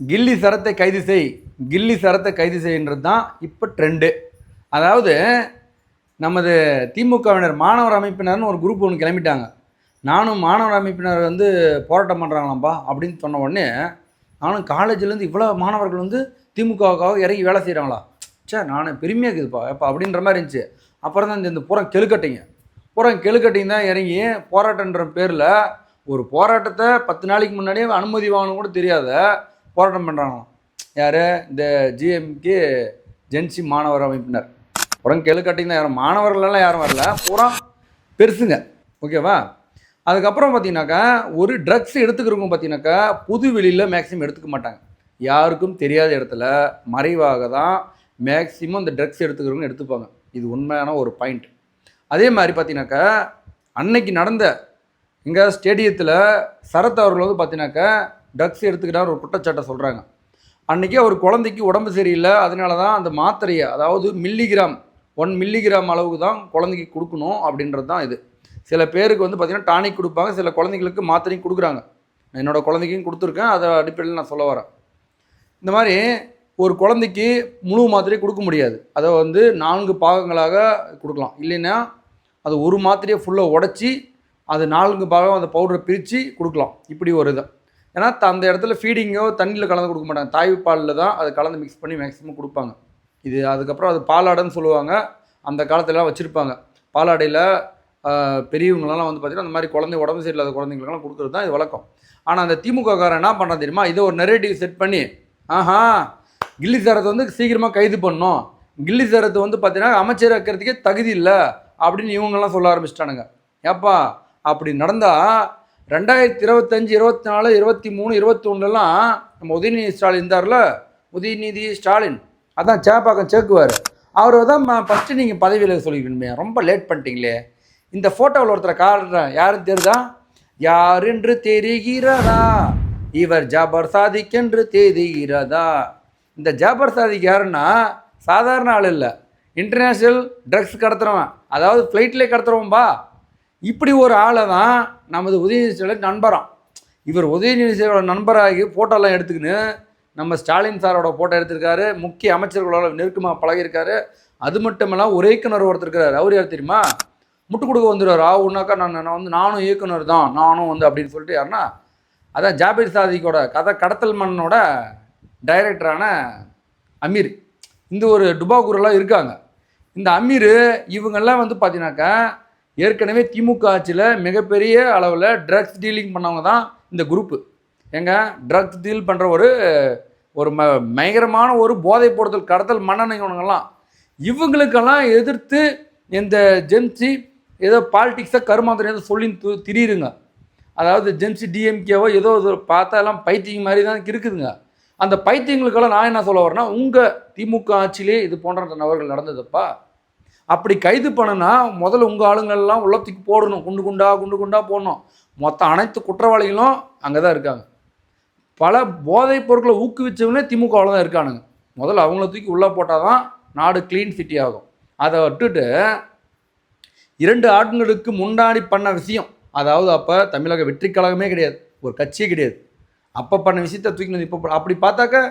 கில்லி சரத்தை கைது செய், கில்லி சரத்தை கைது செய்ன்றது தான் இப்போ ட்ரெண்டு. அதாவது நமது திமுகவினர் மாணவர் அமைப்பினர்னு ஒரு குரூப் ஒன்று கிளம்பிட்டாங்க. நானும் மாணவர் அமைப்பினர் வந்து போராட்டம் பண்ணுறாங்களாம்ப்பா அப்படின்னு சொன்ன உடனே நானும் காலேஜ்லேருந்து இவ்வளோ மாணவர்கள் வந்து திமுகவுக்காக இறங்கி வேலை செய்கிறாங்களா, சே நான் பெருமையாக இருக்குதுப்பா எப்போ அப்படின்ற மாதிரி இருந்துச்சு. அப்புறம் தான் இந்த புறம் கெழுக்கட்டிங்க தான் இறங்கி போராட்டன்ற பேரில் ஒரு போராட்டத்தை 10 நாளைக்கு முன்னாடியே அனுமதி வாங்கணும் கூட தெரியாத போராட்டம் பண்ணுறாங்களாம். யார்? இந்த ஜிஎம்கே ஜென்சி மாணவர் அமைப்பினர். புறம் கெழுக்கட்டிங்க தான் யாரும் மாணவர்களெல்லாம் யாரும் வரல, பூரா பெருசுங்க. ஓகேவா? அதுக்கப்புறம் பார்த்தீங்கன்னாக்கா ஒரு ட்ரக்ஸ் எடுத்துக்கிறவங்க பார்த்தீங்கன்னாக்கா புது வெளியில் மேக்ஸிமம் எடுத்துக்க மாட்டாங்க. யாருக்கும் தெரியாத இடத்துல மறைவாக தான் மேக்ஸிமம் இந்த ட்ரக்ஸ் எடுத்துக்கிறவங்க எடுத்துப்பாங்க. இது உண்மையான ஒரு பாயிண்ட். அதே மாதிரி பார்த்தீங்கன்னாக்கா அன்னைக்கு நடந்த எங்கள் ஸ்டேடியத்தில் சரத் அவர்கள் வந்து பார்த்தீங்கன்னாக்கா ட்ரக்ஸ் எடுத்துக்கிட்டார் ஒரு குற்றச்சாட்டை சொல்கிறாங்க. அன்றைக்கி ஒரு குழந்தைக்கு உடம்பு சரியில்லை, அதனால தான் அந்த மாத்திரையை அதாவது 1 மில்லிகிராம் அளவுக்கு தான் குழந்தைக்கு கொடுக்கணும் அப்படின்றது தான் இது. சில பேருக்கு வந்து பார்த்திங்கன்னா டானிக் கொடுப்பாங்க, சில குழந்தைங்களுக்கு மாத்திரையும் கொடுக்குறாங்க. என்னோடய குழந்தைக்கும் கொடுத்துருக்கேன், அதை அடிப்படையில் நான் சொல்ல வரேன். இந்த மாதிரி ஒரு குழந்தைக்கு முழு மாத்திரையை கொடுக்க முடியாது, அதை வந்து 4 பாகங்களாக கொடுக்கலாம். இல்லைன்னா அது ஒரு மாத்திரையை ஃபுல்லாக உடச்சி அது 4 பாகம் அந்த பவுடரை பிரித்து கொடுக்கலாம். இப்படி ஒரு இதை ஏன்னா அந்த இடத்துல ஃபீடிங்கோ தண்ணியில் கலந்து கொடுக்க மாட்டாங்க, தாய்ப்பாலில் தான் அதை கலந்து மிக்ஸ் பண்ணி மேக்ஸிமம் கொடுப்பாங்க. இது அதுக்கப்புறம் அது பாலாடைன்னு சொல்லுவாங்க, அந்த காலத்துலலாம் வச்சுருப்பாங்க. பாலாடையில் பெரியவங்களெல்லாம் வந்து பார்த்திங்கன்னா அந்த மாதிரி குழந்தை உடம்பு சரியில்லாத குழந்தைங்களுக்கெல்லாம் கொடுக்குறது தான் இது வழக்கம். ஆனால் அந்த திமுககாரன் என்ன பண்ணுறது தெரியுமா, இதை ஒரு நெரேட்டிவ் செட் பண்ணி கில்லி சரத்தை வந்து சீக்கிரமாக கைது பண்ணணும், கில்லி சரத்தை வந்து பார்த்தீங்கன்னா அமைச்சர் வைக்கிறதுக்கே தகுதி இல்லை அப்படின்னு இவங்கெல்லாம் சொல்ல ஆரம்பிச்சிட்டானுங்க. ஏப்பா அப்படி நடந்தால் 2025, 24, 23, 21 நம்ம உதயநிதி ஸ்டாலின் இருந்தார்ல, உதயநிதி ஸ்டாலின் அதான் சேப்பாக்கம் சேக்குவார், அவர் தான் ஃபஸ்ட்டு நீங்கள் பதவியில் சொல்லிக்கணுமே, ரொம்ப லேட் பண்ணிட்டீங்களே. இந்த ஃபோட்டோவில் ஒருத்தரை காட்டுறேன், யாருன்னு தெரியுதா? யார் என்று தெரிகிறதா, இவர் ஜாபர் சாதிக் என்று தெரிகிறதா. இந்த ஜாபர் சாதிக் யாருன்னா சாதாரண ஆள் இல்லை, இன்டர்நேஷ்னல் ட்ரக்ஸ் கடத்துறவன், அதாவது ஃப்ளைட்லேயே கடத்துறவன்பா. இப்படி ஒரு ஆளை தான் நமது உதயநிதி ஸ்டாலின் நண்பராம். இவர் உதயநிதி ஸ்டாலினோட நண்பராகி ஃபோட்டோலாம் எடுத்துக்கின்னு நம்ம ஸ்டாலின் சாரோட ஃபோட்டோ எடுத்திருக்காரு, முக்கிய அமைச்சர்களோட நெருக்கமாக பழகியிருக்காரு. அது மட்டும் இல்லாமல் ஒரு இயக்குனர் ஒருத்தர் இருக்கிறார், அவர் யார் தெரியுமா? முட்டு கொடுக்க வந்துடுவார். ஆகுனாக்கா நானும் இயக்குனர் தான், நானும் வந்து அப்படின்னு சொல்லிட்டு யாருன்னா அதான் ஜாபீர் சாதிக்கோட கடத்தல் மன்னனோட டைரக்டரான அமீர். இந்த ஒரு டுபாகூரெல்லாம் இருக்காங்க. இந்த அமீர் இவங்கெல்லாம் வந்து பார்த்தீங்கன்னாக்கா ஏற்கனவே திமுக ஆட்சியில் மிகப்பெரிய அளவில் ட்ரக்ஸ் டீலிங் பண்ணவங்க தான் இந்த குரூப்பு. ட்ரக்ஸ் டீல் பண்ணுற ஒரு பயங்கரமான ஒரு போதை பொருட்கள் கடத்தல் மன்னனைங்கெல்லாம். இவங்களுக்கெல்லாம் எதிர்த்து இந்த ஜென்சி ஏதோ பாலிட்டிக்ஸை கருமாந்திரம் ஏதோ சொல்லி திரியுதுங்க. அதாவது ஜென்சி டிஎம்கேவோ ஏதோ பார்த்தா எல்லாம் பைத்தியம் மாதிரி தான் இருக்குதுங்க. அந்த பைத்தியங்களுக்கெல்லாம் நான் என்ன சொல்ல வரேன்னா, உங்கள் திமுக ஆட்சியிலே இது போன்ற நபர்கள் நடந்ததுப்பா. அப்படி கைது பண்ணனா முதல்ல உங்கள் ஆளுங்களெல்லாம் உள்ளத்துக்கு போடணும், குண்டு குண்டா போடணும். மொத்த அனைத்து குற்றவாளிகளும் அங்கே தான் இருக்காங்க. பல போதைப் பொருட்களை ஊக்குவிச்சவங்களே திமுகவில் தான் இருக்கானுங்க. முதல்ல அவங்கள தூக்கி உள்ளே போட்டால் தான் நாடு க்ளீன் சிட்டி ஆகும். அதை விட்டுட்டு 2 ஆண்டுகளுக்கு முன்னாடி பண்ண விஷயம், அதாவது அப்போ தமிழக வெற்றி கழகமே கிடையாது, ஒரு கட்சியே கிடையாது, அப்போ பண்ண விஷயத்தை தூக்கி இப்போ அப்படி பார்த்தாக்கா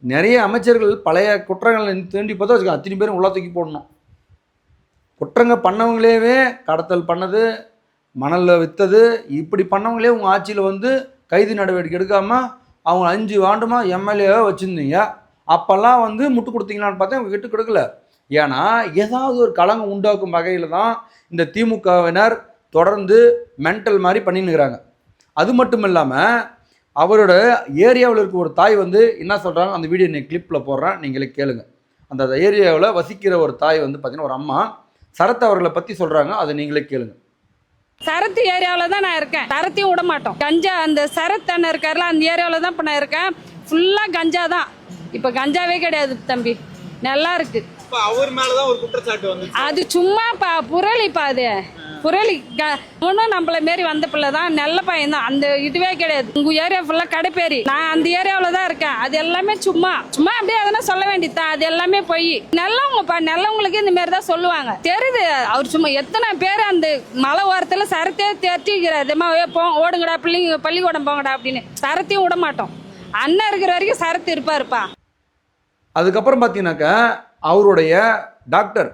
நிறைய அமைச்சர்கள் பழைய குற்றங்களை தீண்டி பார்த்தா வச்சுக்கோ, அத்தனை பேரும் உள்ள தூக்கி போடணும். குற்றங்கள் பண்ணவங்களேவே கடத்தல் பண்ணது, மணலில் விற்றது, இப்படி பண்ணவங்களே உங்கள் ஆட்சியில் வந்து கைது நடவடிக்கை எடுக்காமல் அவங்க 5 ஆண்டுமா எம்எல்ஏவாக வச்சுருந்தீங்க. அப்போல்லாம் வந்து முட்டு கொடுத்தீங்களான்னு பார்த்தா அவங்க கிட்ட கொடுக்கல. ஏன்னா ஏதாவது ஒரு களங்கம் உண்டாக்கும் வகையில் தான் இந்த திமுகவினர் தொடர்ந்து மென்டல் மாதிரி பண்ணின்னுக்கிறாங்க. அது மட்டும் இல்லாமல் அவரோட ஏரியாவில் இருக்க ஒரு தாய் வந்து என்ன சொல்கிறாங்க, அந்த வீடியோ நீ கிளிப்பில் போடுறேன், நீங்களே கேளுங்க. அந்த ஏரியாவில் வசிக்கிற ஒரு தாய் வந்து பார்த்தீங்கன்னா ஒரு அம்மா சரத் அவர்களை பற்றி சொல்கிறாங்க, அதை நீங்களே கேளுங்க. சரத்து ஏரியாவில் தான் நான் இருக்கேன், சரத்தையும் விட மாட்டோம். கஞ்சா அந்த சரத் அண்ணன் இருக்காருல, அந்த ஏரியாவில் தான் இப்போ நான் இருக்கேன். ஃபுல்லாக கஞ்சா தான், இப்போ கஞ்சாவே கிடையாது தம்பி, நல்லா இருக்கு. அவர் மேலதான் ஒரு குற்றச்சாட்டு வந்து அது சும்மாப்பா புரளிப்பா, அது புரளி ஒன்றும் நம்மள மாரி வந்த பிள்ளை தான், நல்ல பையன் தான். அந்த இதுவே கிடையாது. உங்க ஏரியா ஃபுல்லா கடைப்பேரி, நான் அந்த ஏரியாவில் தான் இருக்கேன். அது எல்லாமே சும்மா அப்படியே அதனா சொல்ல வேண்டியதான், அது எல்லாமே போய் நல்லவங்கப்பா, நல்லவங்களுக்கு இந்த மாரி தான் சொல்லுவாங்க. தெரியுது அவர் சும்மா எத்தனை பேர் அந்த மலை ஓரத்துல சரத்தே தேர்த்திக்கிறார், ஓடுங்கடா பிள்ளைங்க பள்ளிக்கூடம் போங்கடா அப்படின்னு. சரத்தையும் விட மாட்டோம். அண்ணன் இருக்கிற வரைக்கும் சரத்து இருப்பாருப்பா. அதுக்கப்புறம் பார்த்தீங்கன்னாக்கா அவருடைய டாக்டர்,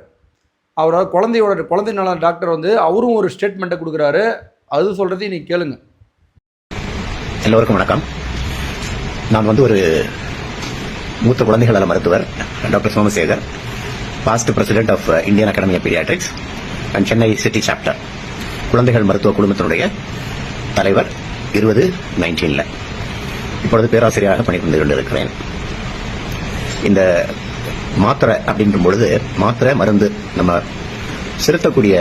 அவரோட குழந்தை நல டாக்டர் வந்து அவரும் ஒரு ஸ்டேட்மெண்ட்டை கொடுக்குறாரு. அது சொல்கிறதையும் நீங்கள் கேளுங்க. எல்லோருக்கும் வணக்கம். நான் வந்து ஒரு மூத்த குழந்தைகள் நல மருத்துவர், doctor Somasekhar, past president of Indian academy of paediatrics and Chennai city chapter, குழந்தைகள் மருத்துவ குழுமத்தினுடைய தலைவர் 2019. இப்பொழுது பேராசிரியராக பணிபுரிந்து கொண்டிருக்கிறேன். இந்த மாத்திரை அப்படின்ற பொழுது, மாத்திரை மருந்து நம்ம செலுத்தக்கூடிய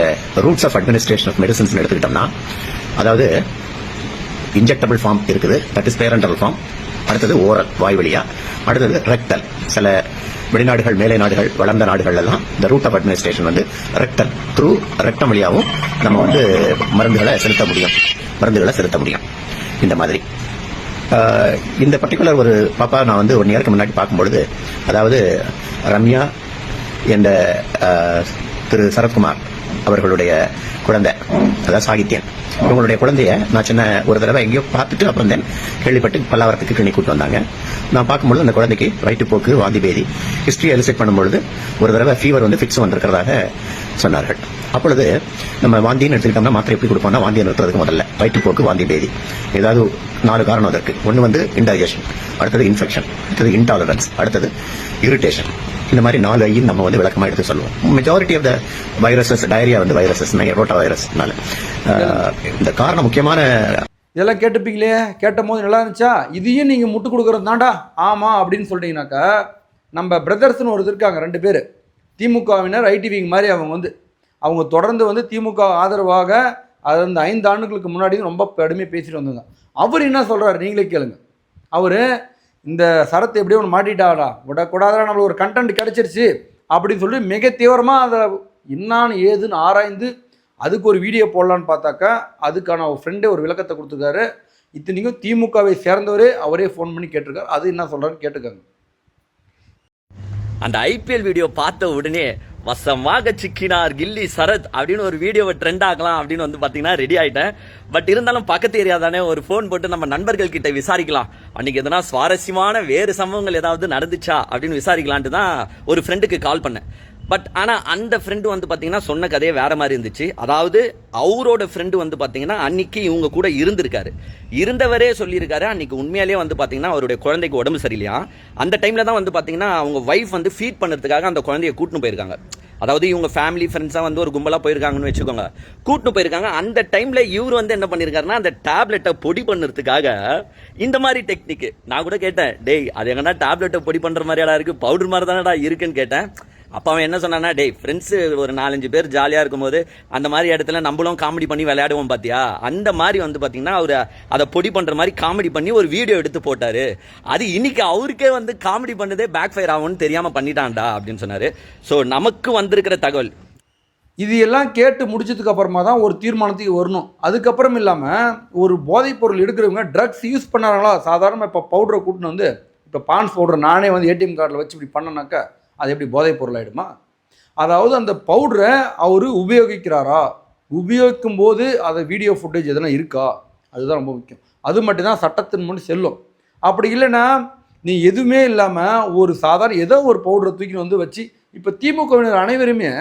routes of administration of medicines எடுத்துக்கிட்டோம்னா, அதாவது இன்ஜெக்டபிள் ஃபார்ம் இருக்குது, தட் இஸ் பேரண்டல் ஃபார்ம். அடுத்தது ஓரல், வாய் வழியா. அடுத்தது ரெக்டல். சில வெளிநாடுகள், மேலை நாடுகள், வளர்ந்த நாடுகள் எல்லாம் இந்த ரூட் ஆஃப் அட்மினிஸ்ட்ரேஷன் வந்து ரெக்டல், த்ரூ ரெக்டம் வழியாகவும் நம்ம வந்து மருந்துகளை செலுத்த முடியும். இந்த மாதிரி இந்த பர்டிகுலர் ஒரு பாப்பா நான் வந்து 1 இயருக்கு முன்னாடி பார்க்கும்பொழுது, அதாவது ரம்யா என்ற திரு சரத்குமார் அவர்களுடைய குழந்தை, அதாவது சாகித்யன், இவங்களுடைய குழந்தைய நான் சின்ன ஒரு தடவை எங்கேயோ பார்த்துட்டு அப்புறம் தென் கேள்விப்பட்டு பல்லாவரத்துக்கு கிளினிக் கூட்டு வந்தாங்க. நான் பார்க்கும்பொழுது அந்த குழந்தைக்கு வயிற்றுப்போக்கு, வாந்தி பேதி, ஹிஸ்டரி எலிசிட் பண்ணும்பொழுது ஒரு தடவை ஃபீவர் வந்து ஃபிக்ஸ் வந்திருக்கிறதாக சொன்னார்கள். அப்பொழுது நம்ம வாந்தின்னு எடுத்துக்கிட்டோம்னா மாத்திரை எப்படி கொடுப்போம்னா, வாந்தியை நிறுத்துறதுக்கு முதல்ல வயிற்றுப்போக்கு, வாந்தி பேதி, ஏதாவது 4 காரணம் அதற்கு. ஒன்று வந்து இன்டைஜஷன், அடுத்தது இன்ஃபெக்ஷன், அடுத்தது இன்டாலரன்ஸ், அடுத்தது இரிட்டேஷன். இந்த மாதிரி 4 ஐயும் நம்ம வந்து விளக்கமா எடுத்து சொல்லுவோம். Majority of the viruses, diarrhoea வந்து வைரஸஸ், ரோட்டா வைரஸ்னால இந்த காரணம் முக்கியமான. இதெல்லாம் கேட்டுப்பீங்களே, கேட்ட போது நல்லா இருந்துச்சா? இதையும் நீங்கள் முட்டு கொடுக்குறது தாண்டா ஆமாம் அப்படின்னு சொல்லிட்டீங்கன்னாக்கா, நம்ம பிரதர்ஸ்னு ஒரு இருக்காங்க 2 பேர், திமுகவினர், ஐடிவிங் மாதிரி. அவங்க தொடர்ந்து வந்து திமுக ஆதரவாக அந்த 5 ஆண்டுகளுக்கு முன்னாடி ரொம்ப கடுமையாக பேசிட்டு வந்தாங்க. அவர் என்ன சொல்கிறாரு நீங்களே கேளுங்க. அவர் இந்த சரத்தை எப்படியோ ஒன்று மாட்டிட்டாடா, விடக்கூடாதா, நம்மளுக்கு ஒரு கண்டென்ட் கிடச்சிருச்சு அப்படின்னு சொல்லி மிக தீவிரமாக அதை என்னான்னு ஏதுன்னு ஆராய்ந்து அதுக்கு ஒரு வீடியோ போடலான்னு பார்த்தாக்கா, அதுக்கான ஒரு ஃப்ரெண்டே ஒரு விளக்கத்தை கொடுத்துருக்காரு. இத்தனைக்கும் திமுகவை சேர்ந்தவரே அவரே ஃபோன் பண்ணி கேட்டிருக்காரு. அது என்ன சொல்கிறாருன்னு கேட்டுக்காங்க. அந்த ஐபிஎல் வீடியோ பார்த்த உடனே வசமாக சிக்கினார் கில்லி சரத் அப்படின்னு ஒரு வீடியோவை ட்ரெண்ட் ஆகலாம் அப்படின்னு வந்து பார்த்தீங்கன்னா ரெடி ஆகிட்டேன். பட் இருந்தாலும் பக்கத்து ஏரியா தானே, ஒரு ஃபோன் போட்டு நம்ம நண்பர்கள் கிட்ட விசாரிக்கலாம், அன்னைக்கு எதனா சுவாரஸ்யமான வேறு சம்பவங்கள் ஏதாவது நடந்துச்சா அப்படின்னு விசாரிக்கலான்ட்டு தான் ஒரு ஃப்ரெண்டுக்கு கால் பண்ணேன். பட் ஆனால் அந்த ஃப்ரெண்டு வந்து பார்த்தீங்கன்னா சொன்ன கதையே வேற மாதிரி இருந்துச்சு. அதாவது அவரோட ஃப்ரெண்டு வந்து பார்த்தீங்கன்னா அன்னைக்கு இவங்க கூட இருந்தவரே சொல்லியிருக்காரு, அன்னைக்கு உண்மையாலேயே வந்து பார்த்தீங்கன்னா அவருடைய குழந்தைக்கு உடம்பு சரியில்லையா. அந்த டைமில் தான் வந்து பார்த்தீங்கன்னா அவங்க ஒய்ஃப் வந்து ஃபீட் பண்ணுறதுக்காக அந்த குழந்தைய கூட்டின்னு போயிருக்காங்க. அதாவது இவங்க ஃபேமிலி ஃப்ரெண்ட்ஸாக வந்து ஒரு கும்பலாக போயிருக்காங்கன்னு வச்சுக்கோங்க, கூட்டின்னு போயிருக்காங்க. அந்த டைமில் இவர் வந்து என்ன பண்ணியிருக்காருன்னா, அந்த டேப்லெட்டை பொடி பண்ணுறதுக்காக இந்த மாதிரி டெக்னிக்கு. நான் கூட கேட்டேன், டேய் அது எங்கன்னா டேப்லெட்டை பொடி பண்ணுற மாதிரியாடா இருக்குது, பவுடர் மாதிரி தானடா இருக்குன்னு கேட்டேன். அப்போ அவன் என்ன சொன்னான்னா, டேய் ஃப்ரெண்ட்ஸு ஒரு 4-5 பேர் ஜாலியாக இருக்கும்போது அந்த மாதிரி இடத்துல நம்மளும் காமெடி பண்ணி விளையாடுவோம் பார்த்தியா, அந்த மாதிரி வந்து பார்த்தீங்கன்னா அவர் அதை பொடி பண்ணுற மாதிரி காமெடி பண்ணி ஒரு வீடியோ எடுத்து போட்டார். அது இன்னைக்கு அவருக்கே வந்து காமெடி பண்ணதே பேக் ஃபயர் ஆகும்னு தெரியாமல் பண்ணிட்டான்டா அப்படின்னு சொன்னார். ஸோ நமக்கு வந்திருக்கிற தகவல் இது எல்லாம் கேட்டு முடிச்சதுக்கு அப்புறமா தான் ஒரு தீர்மானத்துக்கு வரணும். அதுக்கப்புறம் இல்லாமல் ஒரு போதைப் பொருள் எடுக்கிறவங்க ட்ரக்ஸ் யூஸ் பண்ணாங்களா? சாதாரண இப்போ பவுடரை கூட்டின்னு வந்து, இப்போ பான்ஸ் பவுடர் நானே வந்து ஏடிஎம் கார்டில் வச்சு இப்படி பண்ணனாக்கா அது எப்படி போதைப் பொருள் ஆகிடுமா? அதாவது அந்த பவுடரை அவர் உபயோகிக்கிறாரா, உபயோகிக்கும் போது அதை வீடியோ ஃபுட்டேஜ் எதனா இருக்கா, அதுதான் ரொம்ப முக்கியம். அது மட்டும்தான் சட்டத்தின் முன் செல்லும். அப்படி இல்லைன்னா நீ எதுவுமே இல்லாமல் ஒரு சாதாரண ஏதோ ஒரு பவுடரை தூக்கின்னு வந்து வச்சு, இப்போ திமுகவினர் அனைவருமே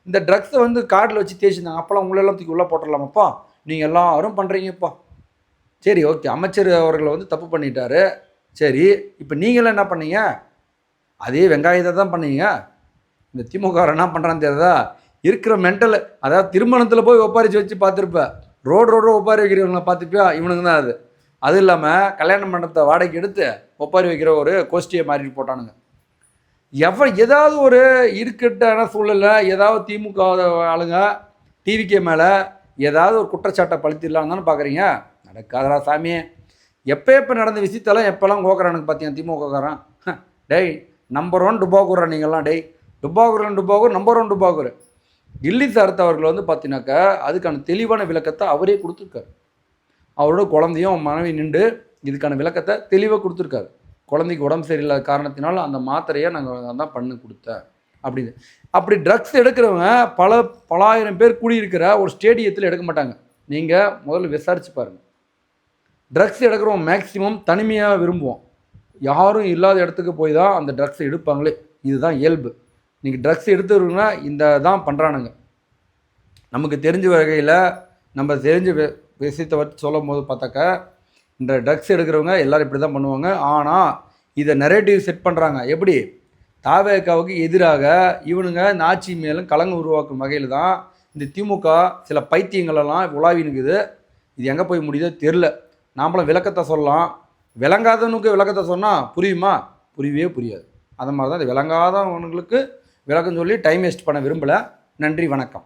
இந்த ட்ரக்ஸை வந்து கார்டில் வச்சு தேய்ச்சிருந்தாங்க. அப்போல்லாம் உங்களெல்லாம் தூக்கி உள்ளே போட்டுடலாமாப்பா, நீங்கள் எல்லாரும் பண்ணுறீங்கப்பா. சரி ஓகே, அமைச்சர் அவர்களை வந்து தப்பு பண்ணிட்டாரு, சரி இப்போ நீங்களும் என்ன பண்ணீங்க? அதே வெங்காயத்தை தான் பண்ணீங்க. இந்த திமுக என்ன பண்ணுறான்னு தெரியாதா? இருக்கிற மென்டல், அதாவது திருமணத்தில் போய் ஒப்பாரிச்சு வச்சு பார்த்துருப்பேன், ரோடு ஒப்பாரி வைக்கிறவங்களை பார்த்துப்பியா, இவனுக்கு தான் அது. அது இல்லாமல் கல்யாண மண்டபத்தை வாடகைக்கு எடுத்து ஒப்பாரி வைக்கிற ஒரு கோஷ்டியை மாறிட்டு போட்டானுங்க. ஏதாவது ஒரு இருக்கட்டான சூழலில் ஏதாவது திமுக ஆளுங்க டிவிகே மேலே ஏதாவது ஒரு குற்றச்சாட்டை பழுத்திடலான்னு தானே பார்க்குறீங்க. நடக்காதரா சாமி. எப்போ நடந்த விஷயத்தெல்லாம் எப்போல்லாம் கோக்குறானுங்க பார்த்தீங்க திமுககாரன். டேய் நம்பர் 1 டுபாக்கூரா நீங்கள்லாம், டேய் டுபாக்கூர் நம்பர் 1 டுபாக்கூர். கில்லி சரத் அவர்கள் வந்து பார்த்தீங்கன்னாக்கா அதுக்கான தெளிவான விளக்கத்தை அவரே கொடுத்துருக்காரு. அவரோட குழந்தையும் மனைவி நின்று இதுக்கான விளக்கத்தை தெளிவாக கொடுத்துருக்காரு. குழந்தைக்கு உடம்பு சரியில்லாத காரணத்தினால அந்த மாத்திரையை நாங்கள் தான் பண்ணி கொடுத்தேன் அப்படின்னு. அப்படி ட்ரக்ஸ் எடுக்கிறவங்க பலாயிரம் பேர் கூடியிருக்கிற ஒரு ஸ்டேடியத்தில் எடுக்க மாட்டாங்க. நீங்கள் முதல்ல விசாரிச்சு பாருங்கள். ட்ரக்ஸ் எடுக்கிறவங்க மேக்சிமம் தனிமையாக விரும்புவோம். யாரும் இல்லாத இடத்துக்கு போய் தான் அந்த ட்ரக்ஸை எடுப்பாங்களே. இதுதான் இயல்பு. நீங்கள் ட்ரக்ஸ் எடுத்துருங்கன்னா இந்த தான் பண்ணுறானுங்க. நமக்கு தெரிஞ்ச வகையில் நம்ம தெரிஞ்ச விஷயத்தை வச்சு சொல்லும் போது பார்த்தாக்கா இந்த ட்ரக்ஸ் எடுக்கிறவங்க எல்லோரும் இப்படி தான் பண்ணுவாங்க. ஆனால் இதை நரேட்டிவ் செட் பண்ணுறாங்க. எப்படி? தாவேகாவுக்கு எதிராக இவனுங்க இந்த ஆட்சி மேலும் கலங்கு உருவாக்கும் வகையில் தான் இந்த திமுக சில பைத்தியங்களெல்லாம் உலாவினுக்குது. இது எங்கே போய் முடியுதோ தெரில. நாமளும் விளக்கத்தை சொல்லலாம். விளங்காதவனுக்கு விளக்கத்தை சொன்னால் புரியுமா? புரியவே புரியாது. அது மாதிரி தான் இந்த விளங்காதவனுங்களுக்கு விளக்கம் சொல்லி டைம் வேஸ்ட் பண்ண விரும்பலை. நன்றி, வணக்கம்.